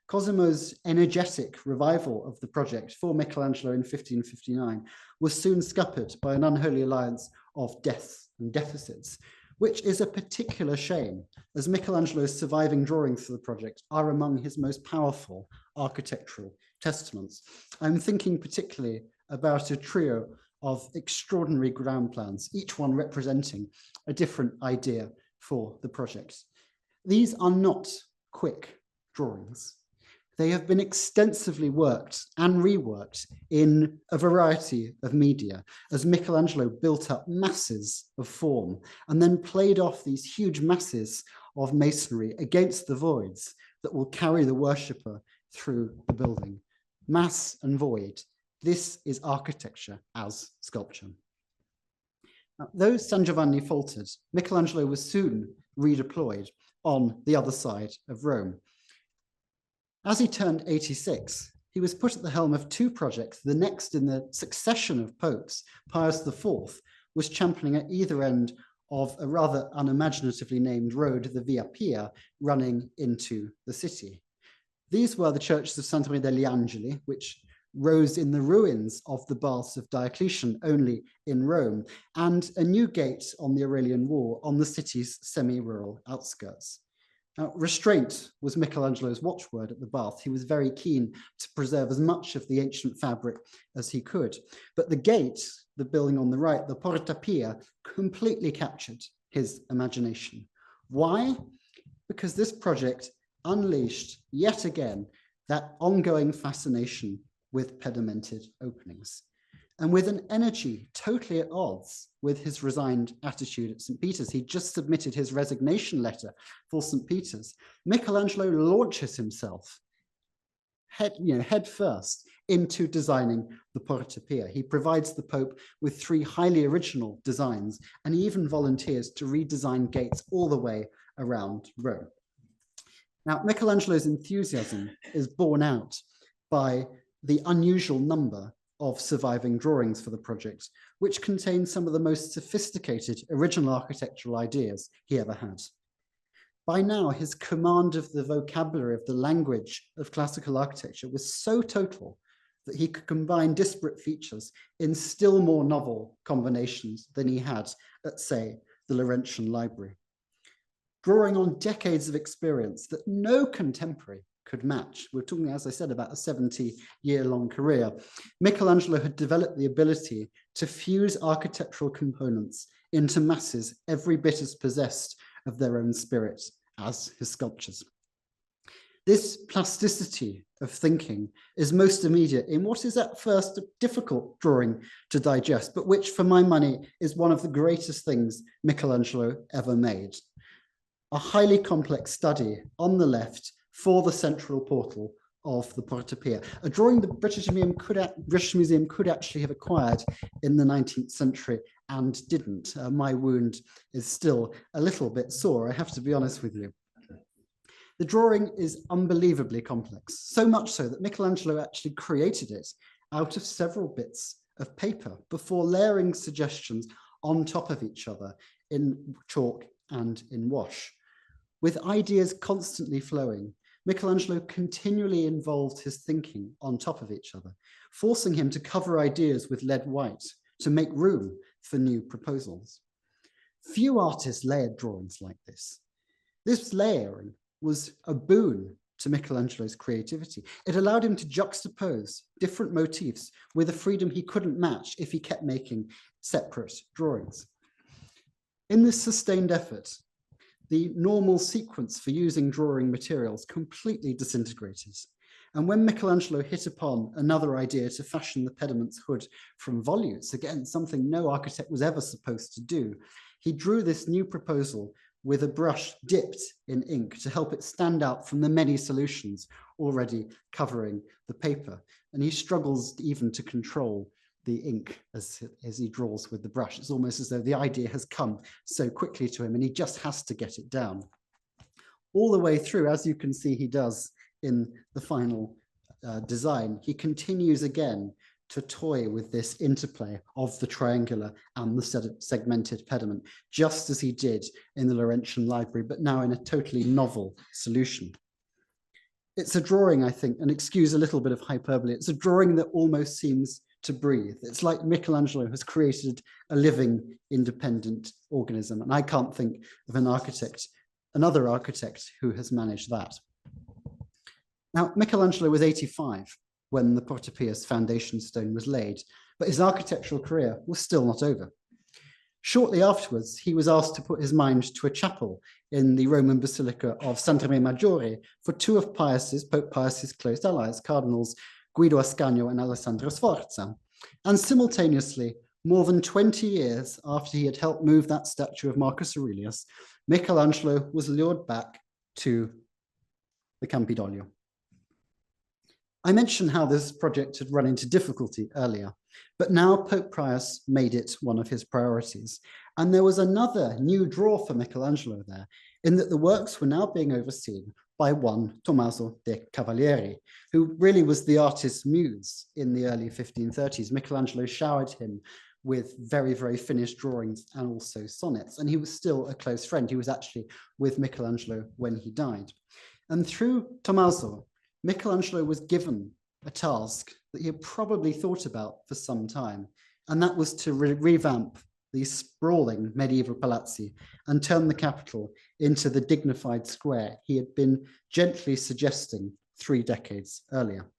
Cosimo's energetic revival of the project for Michelangelo in 1559 was soon scuppered by an unholy alliance of deaths and deficits, which is a particular shame, as Michelangelo's surviving drawings for the project are among his most powerful architectural testaments. I'm thinking particularly about a trio of extraordinary ground plans, each one representing a different idea for the project. These are not quick drawings. They have been extensively worked and reworked in a variety of media as Michelangelo built up masses of form and then played off these huge masses of masonry against the voids that will carry the worshipper through the building. Mass and void. This is architecture as sculpture. Now, though San Giovanni faltered, Michelangelo was soon redeployed on the other side of Rome. As he turned 86, he was put at the helm of two projects. The next in the succession of popes, Pius IV, was championing at either end of a rather unimaginatively named road, the Via Pia, running into the city. These were the churches of Santa Maria degli Angeli, which rose in the ruins of the baths of Diocletian only in Rome, and a new gate on the Aurelian Wall on the city's semi-rural outskirts. Now, restraint was Michelangelo's watchword at the bath. He was very keen to preserve as much of the ancient fabric as he could. But the gate, the building on the right, the Porta Pia, completely captured his imagination. Why? Because this project unleashed yet again that ongoing fascination with pedimented openings. And with an energy totally at odds with his resigned attitude at St. Peter's, he just submitted his resignation letter for St. Peter's. Michelangelo launches himself head first into designing the Porta Pia. He provides the Pope with 3 highly original designs, and he even volunteers to redesign gates all the way around Rome. Now, Michelangelo's enthusiasm is borne out by the unusual number of surviving drawings for the project, which contain some of the most sophisticated original architectural ideas he ever had. By now, his command of the vocabulary of the language of classical architecture was so total that he could combine disparate features in still more novel combinations than he had at, say, the Laurentian Library. Drawing on decades of experience that no contemporary could match. We're talking, as I said, about a 70-year-long career. Michelangelo had developed the ability to fuse architectural components into masses every bit as possessed of their own spirit as his sculptures. This plasticity of thinking is most immediate in what is at first a difficult drawing to digest, but which, for my money, is one of the greatest things Michelangelo ever made. A highly complex study on the left for the central portal of the Porta Pia, a drawing the British Museum could actually have acquired in the 19th century and didn't. My wound is still a little bit sore, I have to be honest with you. The drawing is unbelievably complex, so much so that Michelangelo actually created it out of several bits of paper before layering suggestions on top of each other in chalk and in wash. With ideas constantly flowing, Michelangelo continually involved his thinking on top of each other, forcing him to cover ideas with lead white to make room for new proposals. Few artists layered drawings like this. This layering was a boon to Michelangelo's creativity. It allowed him to juxtapose different motifs with a freedom he couldn't match if he kept making separate drawings. In this sustained effort, the normal sequence for using drawing materials completely disintegrated. And when Michelangelo hit upon another idea to fashion the pediment's hood from volutes, again, something no architect was ever supposed to do, he drew this new proposal with a brush dipped in ink to help it stand out from the many solutions already covering the paper. And he struggles even to control the ink as he draws with the brush. It's almost as though the idea has come so quickly to him and he just has to get it down. All the way through, as you can see he does in the final design, he continues again to toy with this interplay of the triangular and the segmented pediment, just as he did in the Laurentian Library, but now in a totally novel solution. It's a drawing, I think, and excuse a little bit of hyperbole, it's a drawing that almost seems to breathe. It's like Michelangelo has created a living, independent organism. And I can't think of another architect who has managed that. Now, Michelangelo was 85 when the Porta Pia's foundation stone was laid, but his architectural career was still not over. Shortly afterwards, he was asked to put his mind to a chapel in the Roman Basilica of Sant'Andrea Maggiore for two of Pope Pius's close allies, Cardinals Guido Ascanio and Alessandro Sforza. And simultaneously, more than 20 years after he had helped move that statue of Marcus Aurelius, Michelangelo was lured back to the Campidoglio. I mentioned how this project had run into difficulty earlier, but now Pope Pius made it one of his priorities. And there was another new draw for Michelangelo there, in that the works were now being overseen by one Tommaso de' Cavalieri, who really was the artist's muse in the early 1530s. Michelangelo showered him with very, very finished drawings and also sonnets. And he was still a close friend. He was actually with Michelangelo when he died. And through Tommaso, Michelangelo was given a task that he had probably thought about for some time, and that was to revamp these sprawling medieval palazzi and turn the capital into the dignified square he had been gently suggesting 3 decades earlier.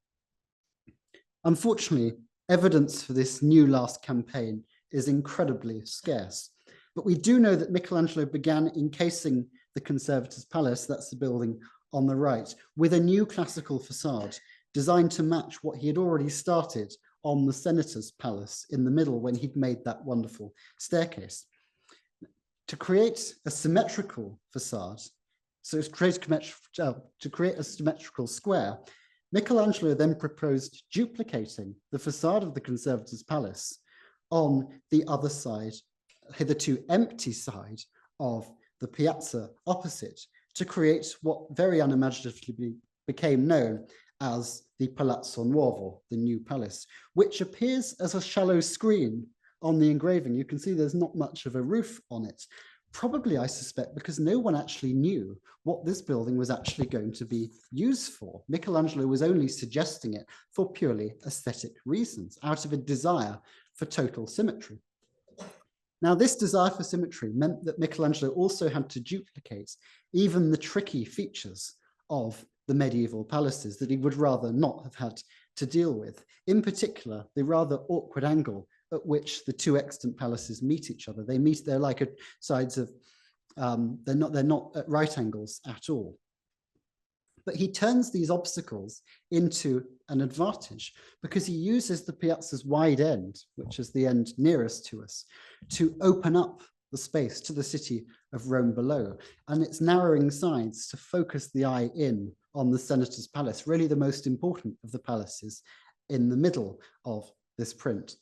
Unfortunately, evidence for this new last campaign is incredibly scarce, but we do know that Michelangelo began encasing the Conservators' Palace, that's the building on the right, with a new classical facade designed to match what he had already started on the Senator's Palace in the middle when he'd made that wonderful staircase. To create a symmetrical facade, so to create a symmetrical square, Michelangelo then proposed duplicating the facade of the Conservators' Palace on the other side, hitherto empty side of the piazza opposite, to create what very unimaginatively became known as the Palazzo Nuovo, the new palace, which appears as a shallow screen on the engraving. You can see there's not much of a roof on it. Probably, I suspect, because no one actually knew what this building was actually going to be used for. Michelangelo was only suggesting it for purely aesthetic reasons, out of a desire for total symmetry. Now, this desire for symmetry meant that Michelangelo also had to duplicate even the tricky features of the medieval palaces that he would rather not have had to deal with. In particular, the rather awkward angle at which the two extant palaces meet each other. They're like at sides of, they're not at right angles at all. But he turns these obstacles into an advantage because he uses the piazza's wide end, which is the end nearest to us, to open up the space to the city of Rome below, and its narrowing sides to focus the eye in on the Senator's Palace, really the most important of the palaces in the middle of this print.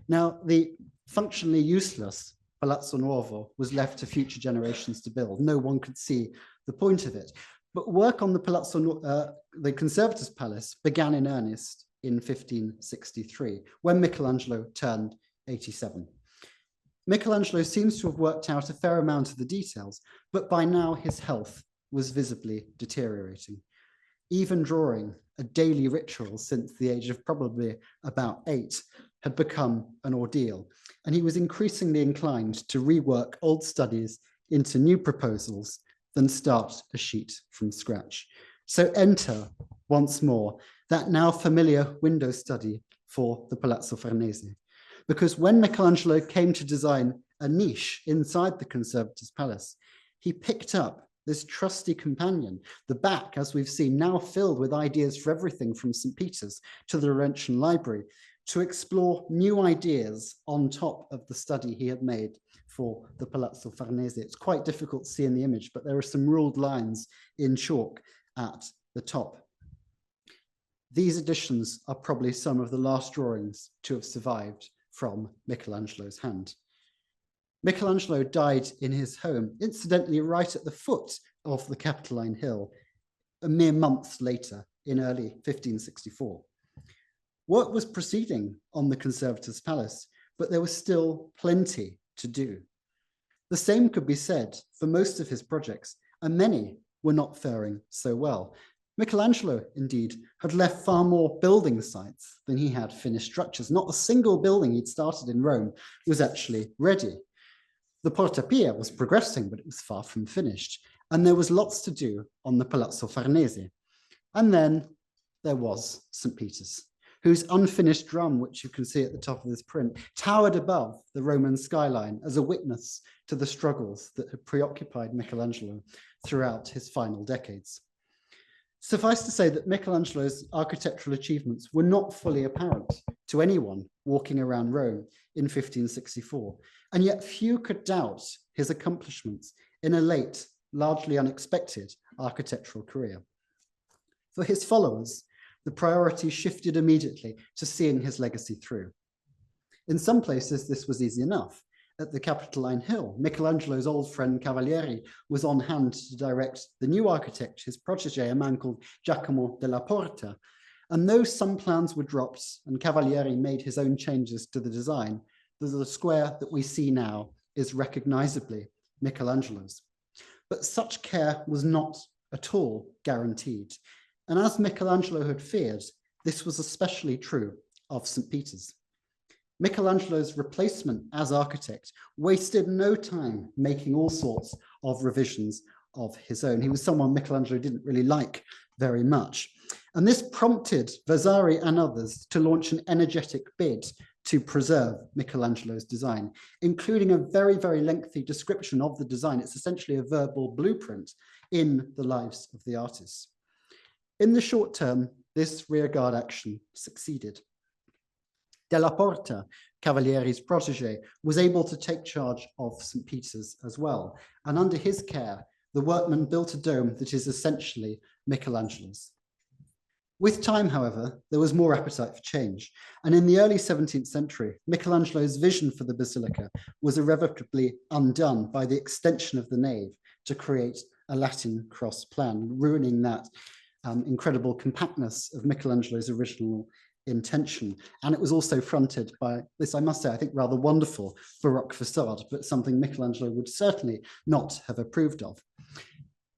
Now, the functionally useless Palazzo Nuovo was left to future generations to build. No one could see the point of it. But work on the Conservators' Palace began in earnest in 1563, when Michelangelo turned 87. Michelangelo seems to have worked out a fair amount of the details, but by now his health was visibly deteriorating. Even drawing, a daily ritual since the age of probably about 8, had become an ordeal, and he was increasingly inclined to rework old studies into new proposals than start a sheet from scratch. So enter, once more, that now familiar window study for the Palazzo Farnese. Because when Michelangelo came to design a niche inside the Conservators' Palace, he picked up this trusty companion, the back, as we've seen, now filled with ideas for everything from St. Peter's to the Laurentian Library, to explore new ideas on top of the study he had made for the Palazzo Farnese. It's quite difficult to see in the image, but there are some ruled lines in chalk at the top. These additions are probably some of the last drawings to have survived from Michelangelo's hand. Michelangelo died in his home, incidentally right at the foot of the Capitoline Hill, a mere month later in early 1564. Work was proceeding on the Conservators' Palace, but there was still plenty to do. The same could be said for most of his projects, and many were not faring so well. Michelangelo, indeed, had left far more building sites than he had finished structures. Not a single building he'd started in Rome was actually ready. The Porta Pia was progressing, but it was far from finished, and there was lots to do on the Palazzo Farnese. And then there was St. Peter's. whose unfinished drum, which you can see at the top of this print, towered above the Roman skyline as a witness to the struggles that had preoccupied Michelangelo throughout his final decades. Suffice to say that Michelangelo's architectural achievements were not fully apparent to anyone walking around Rome in 1564, and yet few could doubt his accomplishments in a late, largely unexpected architectural career. For his followers, the priority shifted immediately to seeing his legacy through. In some places, this was easy enough. At the Capitoline Hill, Michelangelo's old friend Cavalieri was on hand to direct the new architect, his protege, a man called Giacomo della Porta. And though some plans were dropped and Cavalieri made his own changes to the design, the square that we see now is recognizably Michelangelo's. But such care was not at all guaranteed. And as Michelangelo had feared, this was especially true of St. Peter's. Michelangelo's replacement as architect wasted no time making all sorts of revisions of his own. He was someone Michelangelo didn't really like very much. And this prompted Vasari and others to launch an energetic bid to preserve Michelangelo's design, including a very, very lengthy description of the design. It's essentially a verbal blueprint in the lives of the artists. In the short term, this rearguard action succeeded. Della Porta, Cavalieri's protege, was able to take charge of St. Peter's as well. And under his care, the workmen built a dome that is essentially Michelangelo's. With time, however, there was more appetite for change. And in the early 17th century, Michelangelo's vision for the Basilica was irrevocably undone by the extension of the nave to create a Latin cross plan, ruining that incredible compactness of Michelangelo's original intention. And it was also fronted by this, I must say, I think rather wonderful Baroque facade, but something Michelangelo would certainly not have approved of.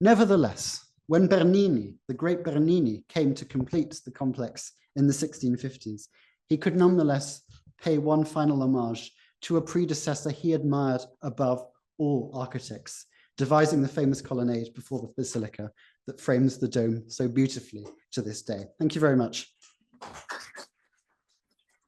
Nevertheless, when Bernini, the great Bernini, came to complete the complex in the 1650s, he could nonetheless pay one final homage to a predecessor he admired above all architects, devising the famous colonnade before the Basilica that frames the dome so beautifully to this day. Thank you very much.